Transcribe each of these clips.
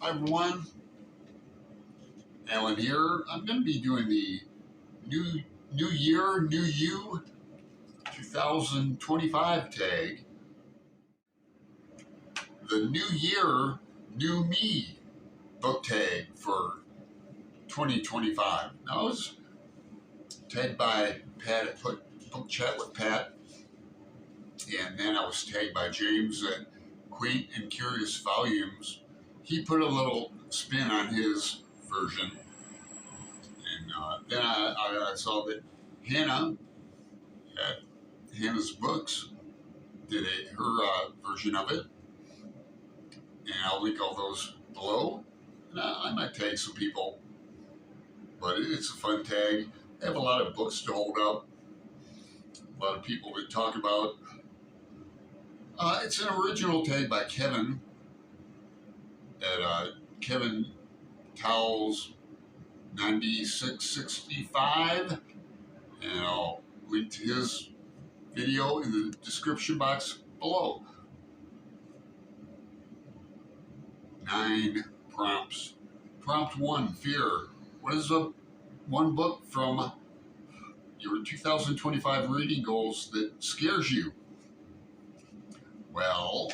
Hi everyone, Alan here. I'm going to be doing the New Year, New You 2025 tag. The New Year, New Me book tag for 2025. Now, I was tagged by Pat at Book Chat with Pat, and then I was tagged by James at Quaint and Curious Volumes. He put a little spin on his version. And then I saw that Hannah at Hannah's Books did her version of it, and I'll link all those below. And I might tag some people, but it's a fun tag. I have a lot of books to hold up, a lot of people to talk about. It's an original tag by Kevin at Kevin Towles 9665, and I'll link to his video in the description box below. 9 prompts. Prompt 1, fear. What is one book from your 2025 reading goals that scares you? Well,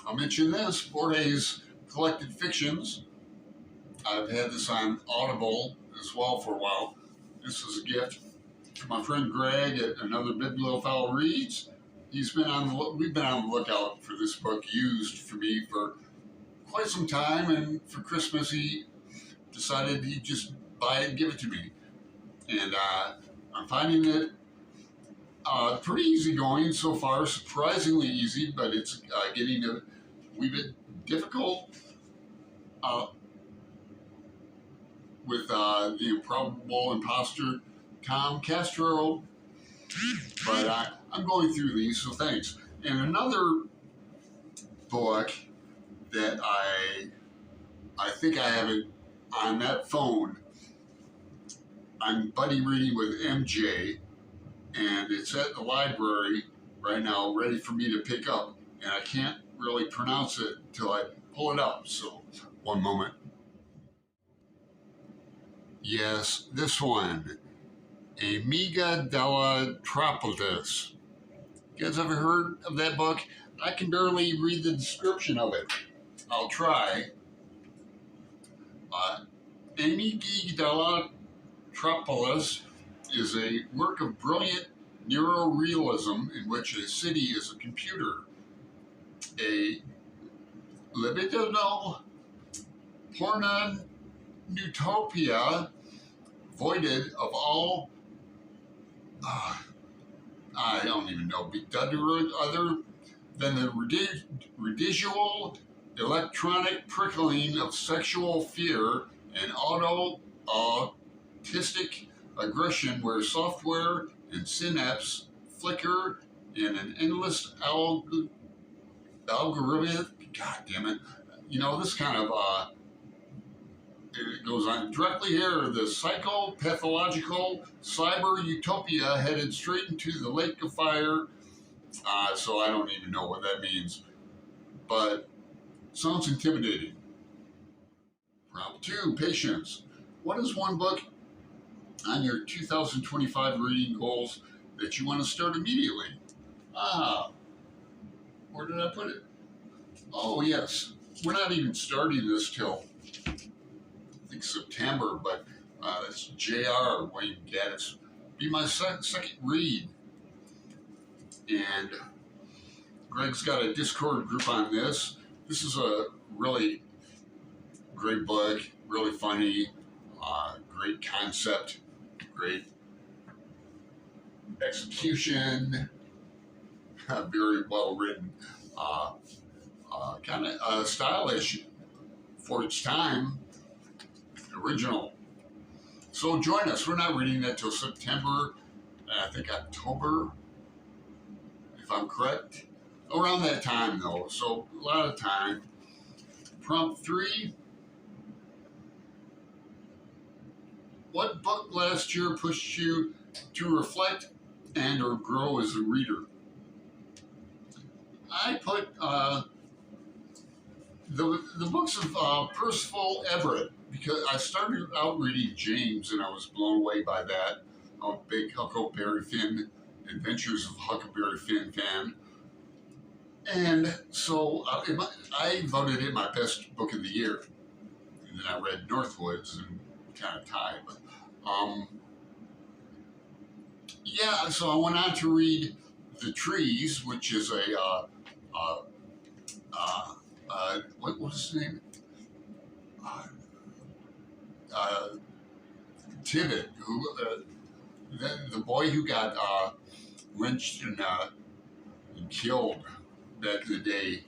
I'll mention this, Borges Collected Fictions. I've had this on Audible as well for a while. This is a gift to my friend Greg at Another Bibliophile Reads. We've been on the lookout for this book used for me for quite some time, and for Christmas he decided he'd just buy it and give it to me. And I'm finding it pretty easygoing so far, surprisingly easy, but it's getting a wee bit difficult with the improbable imposter Tom Castro, but I'm going through these, so thanks. And another book that I think I have it on that phone. I'm buddy reading with MJ, and it's at the library right now, ready for me to pick up, and I can't really pronounce it until I pull it up, so one moment. Yes, this one, Amiga della Tropolis. You guys ever heard of that book? I can barely read the description of it. I'll try. Amiga della Tropolis is a work of brilliant neurorealism in which a city is a computer. A libidinal porno-utopia voided of all, I don't even know, other than the residual electronic prickling of sexual fear and autistic aggression, where software and synapse flicker in an endless algorithm. God damn it. You know, this kind of, it goes on directly here, the psychopathological cyber utopia headed straight into the lake of fire. So I don't even know what that means, but sounds intimidating. Prompt 2, patience. What is one book on your 2025 reading goals that you want to start immediately? Where did I put it? Oh, yes. We're not even starting this till, I think, September, but it's J.R. Wayne Gaddis. Be my second read. And Greg's got a Discord group on this. This is a really great book, really funny, great concept, great execution, very well written, kind of stylish for its time, original. So join us. We're not reading that till September, I think October, if I'm correct. Around that time, though, so a lot of time. Prompt 3. What book last year pushed you to reflect and or grow as a reader? I put the books of Percival Everett, because I started out reading James and I was blown away by that. I'm a big Huckleberry Finn, Adventures of Huckleberry Finn fan. And so I voted it my best book of the year. And then I read Northwoods and kind of tied. But yeah, so I went on to read The Trees, which is a, what was his name? Uh, uh, Tibbet, who, the boy who got lynched and killed back in the day,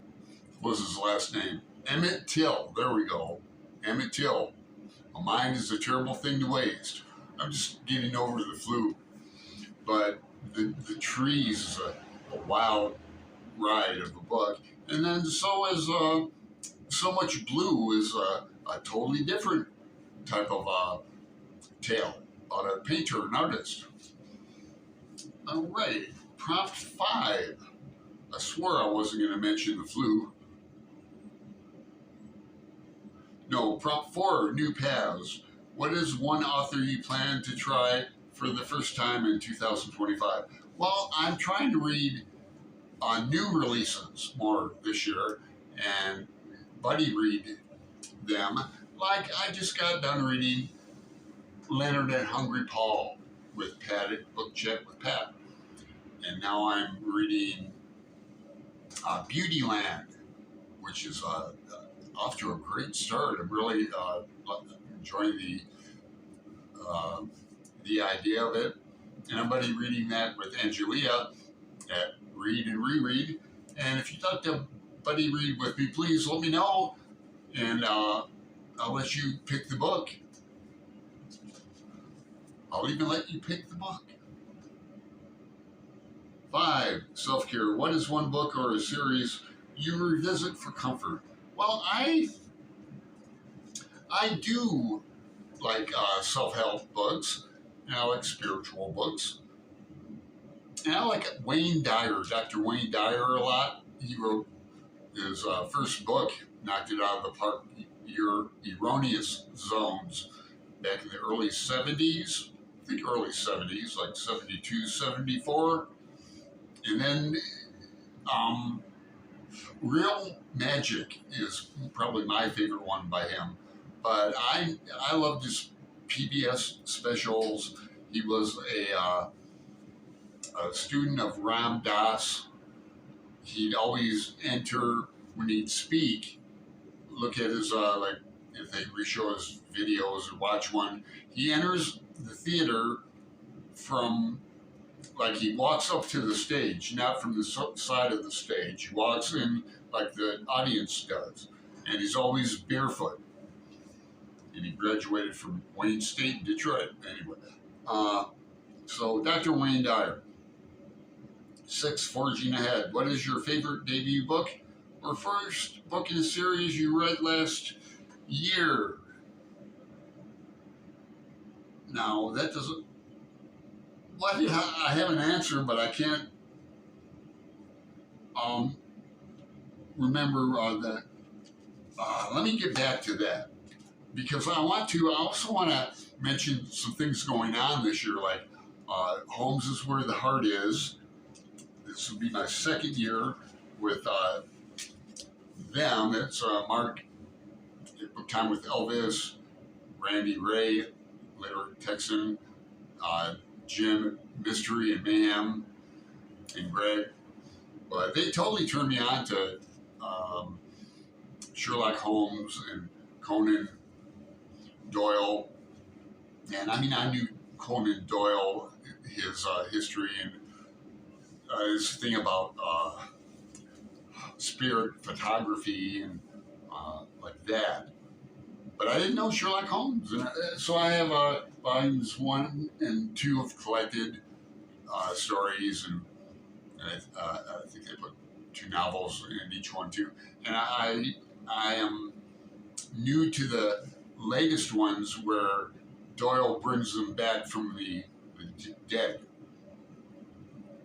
was his last name? Emmett Till. There we go. Emmett Till. A mind is a terrible thing to waste. I'm just getting over the flu. But the Trees is a wild ride of a book. And then so is So Much Blue is a totally different type of tale about a painter, an artist. All right, prompt 5. I swore I wasn't going to mention the flu. No, prompt 4, New Paths. What is one author you plan to try for the first time in 2025? Well, I'm trying to read new releases more this year and buddy read them. Like I just got done reading Leonard and Hungry Paul with Pat at Book Chat with Pat. And now I'm reading Beautyland, which is off to a great start. I'm really enjoying the idea of it. And I'm buddy reading that with Angelia at Read and Reread. And if you'd like to buddy read with me, please let me know, and I'll let you pick the book. I'll even let you pick the book. 5, self-care. What is one book or a series you revisit for comfort? Well, I do like self-help books, and I like spiritual books. And I like Wayne Dyer, Dr. Wayne Dyer, a lot. He wrote his first book, knocked it out of the park, Your Erroneous Zones, back in the early 70s. I think early 70s, like 72, 74. And then Real Magic is probably my favorite one by him. But I loved his PBS specials. He was a student of Ram Dass. He'd always enter when he'd speak, look at his, like, if they re-show his videos or watch one, he enters the theater from, like, he walks up to the stage, not from the side of the stage. He walks in like the audience does, and he's always barefoot. And he graduated from Wayne State in Detroit, anyway. So Dr. Wayne Dyer. 6, Forging Ahead. What is your favorite debut book or first book in a series you read last year? Now, that doesn't... Well, I have an answer, but I can't remember that. Let me get back to that. Because I also want to mention some things going on this year, like Homes is Where the Heart Is. This will be my second year with them. It's Mark, Book Time with Elvis, Randy Ray, later Texan, Jim, Mystery and Mayhem, and Greg. But they totally turned me on to Sherlock Holmes and Conan Doyle. And I mean, I knew Conan Doyle, his history and his thing about spirit photography and like that. But I didn't know Sherlock Holmes. And so I have volumes 1 and 2 of collected stories, and I think they put 2 novels in each one too. And I am new to the latest ones where Doyle brings them back from the dead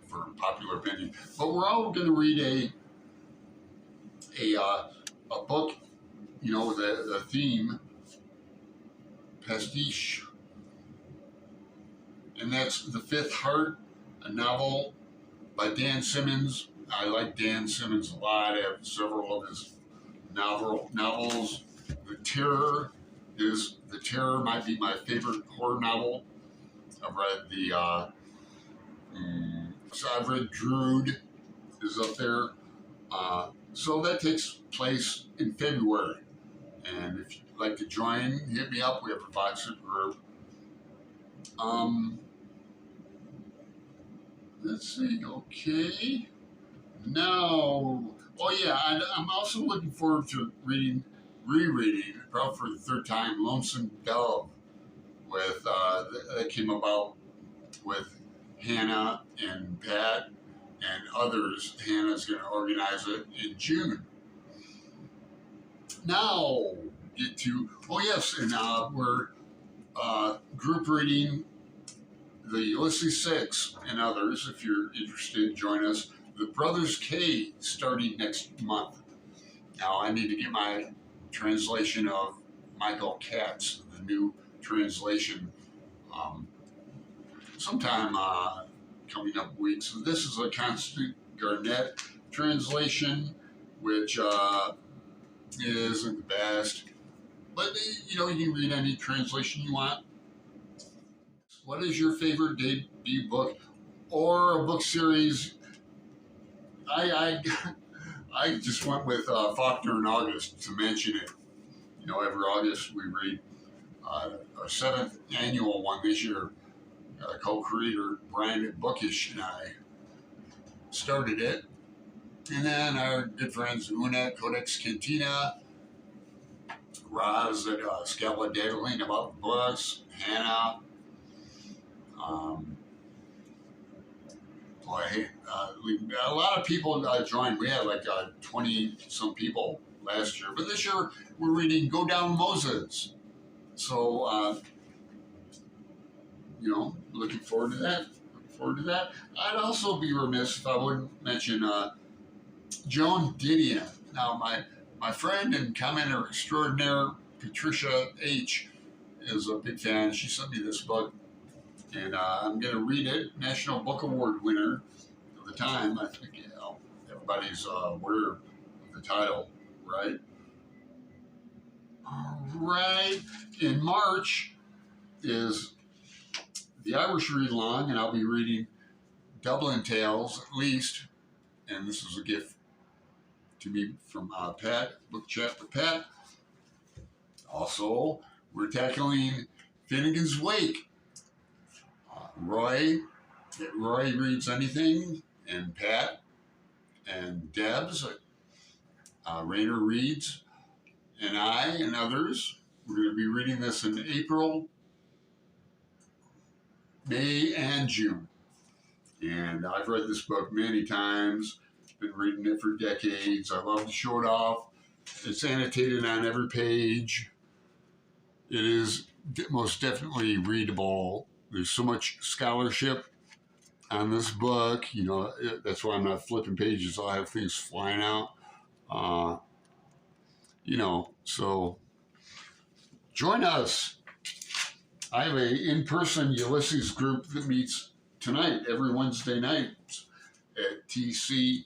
for popular opinion. But we're all going to read a book the theme, Pastiche, and that's The Fifth Heart, a novel by Dan Simmons. I like Dan Simmons a lot. I have several of his novels. The Terror might be my favorite horror novel. I've read I've read Drood is up there. So that takes place in February. And if you'd like to join, hit me up. We have a WhatsApp group. Let's see. Okay. Now, oh yeah, I'm also looking forward to rereading, probably for the third time, Lonesome Dove. That came about with Hannah and Pat and others. Hannah's going to organize it in June. Now, and we're group reading the Ulysses 6 and others. If you're interested, join us. The Brothers K starting next month. Now, I need to get my translation of Michael Katz, the new translation, sometime coming up weeks. So this is a Constant Garnett translation, which isn't the best, but you can read any translation you want. What is your favorite debut book or a book series? I just went with Faulkner and August to mention it. Every August we read our 7th annual one this year. Co-creator Brian Bookish and I started it. And then our good friends Una, Codex Cantina, Roz at Scala Dabbling about books, Hannah. A lot of people joined. We had like 20 some people last year, but this year we're reading Go Down Moses. So, looking forward to that. I'd also be remiss if I wouldn't mention Joan Didion. Now, my friend and commenter extraordinaire, Patricia H, is a big fan. She sent me this book, and I'm going to read it. National Book Award winner of the time. I think everybody's aware of the title, right? All right. In March is the Irish Read Along, and I'll be reading Dublin Tales at least. And this is a gift to me from Pat, Book Chat with Pat. Also, we're tackling Finnegan's Wake. Roy Reads Anything, and Pat and Debs, Rainer Reads, and I and others. We're going to be reading this in April, May, and June. And I've read this book many times, been reading it for decades. I love to show it off. It's annotated on every page. It is most definitely readable. There's so much scholarship on this book. That's why I'm not flipping pages. I'll have things flying out. So join us. I have an in-person Ulysses group that meets tonight, every Wednesday night at TC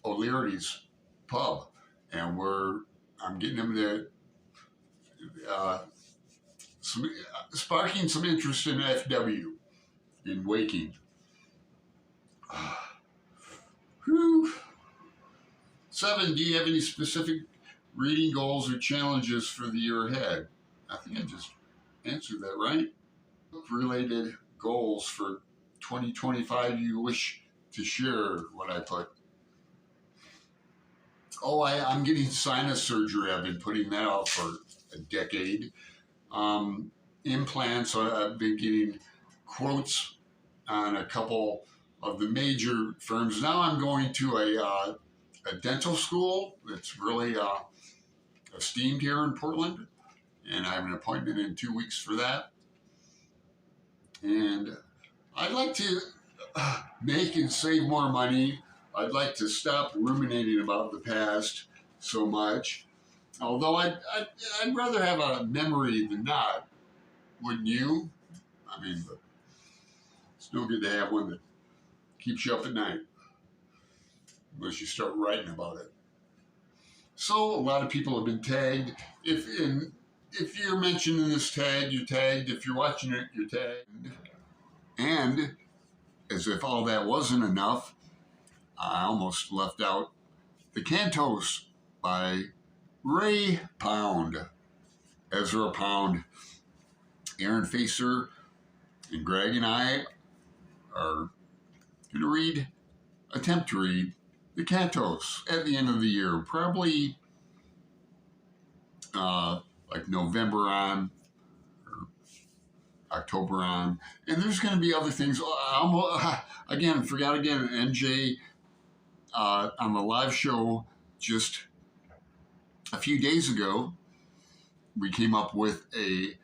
O'Leary's pub. And I'm getting them to sparking some interest in FW, in waking. Whew. 7, do you have any specific reading goals or challenges for the year ahead? I think I just answered that, right? Related goals for 2025 you wish to share, what I put. Oh, I'm getting sinus surgery. I've been putting that off for a decade. Implants, I've been getting quotes on a couple of the major firms. Now I'm going to a dental school that's really esteemed here in Portland, and I have an appointment in 2 weeks for that. And I'd like to make and save more money. I'd like to stop ruminating about the past so much. Although I'd rather have a memory than not, wouldn't you? I mean, but it's no good to have one that keeps you up at night unless you start writing about it. So a lot of people have been tagged. If you're mentioned in this tag, you're tagged. If you're watching it, you're tagged. And as if all that wasn't enough, I almost left out The Cantos by Ray Pound. Ezra Pound, Aaron Facer, and Greg and I are going to attempt to read The Cantos at the end of the year, probably like November on, or October on. And there's going to be other things. Forgot again, NJ on the live show just a few days ago, we came up with a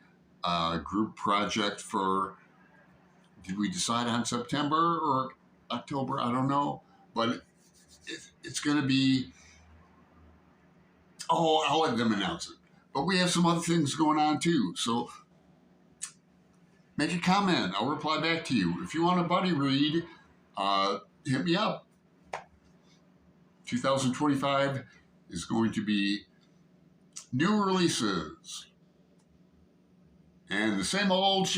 group project for, did we decide on September or October? I don't know. But it's going to be, I'll let them announce it. But we have some other things going on too. So make a comment. I'll reply back to you. If you want a buddy read, hit me up. 2025 is going to be new releases and the same old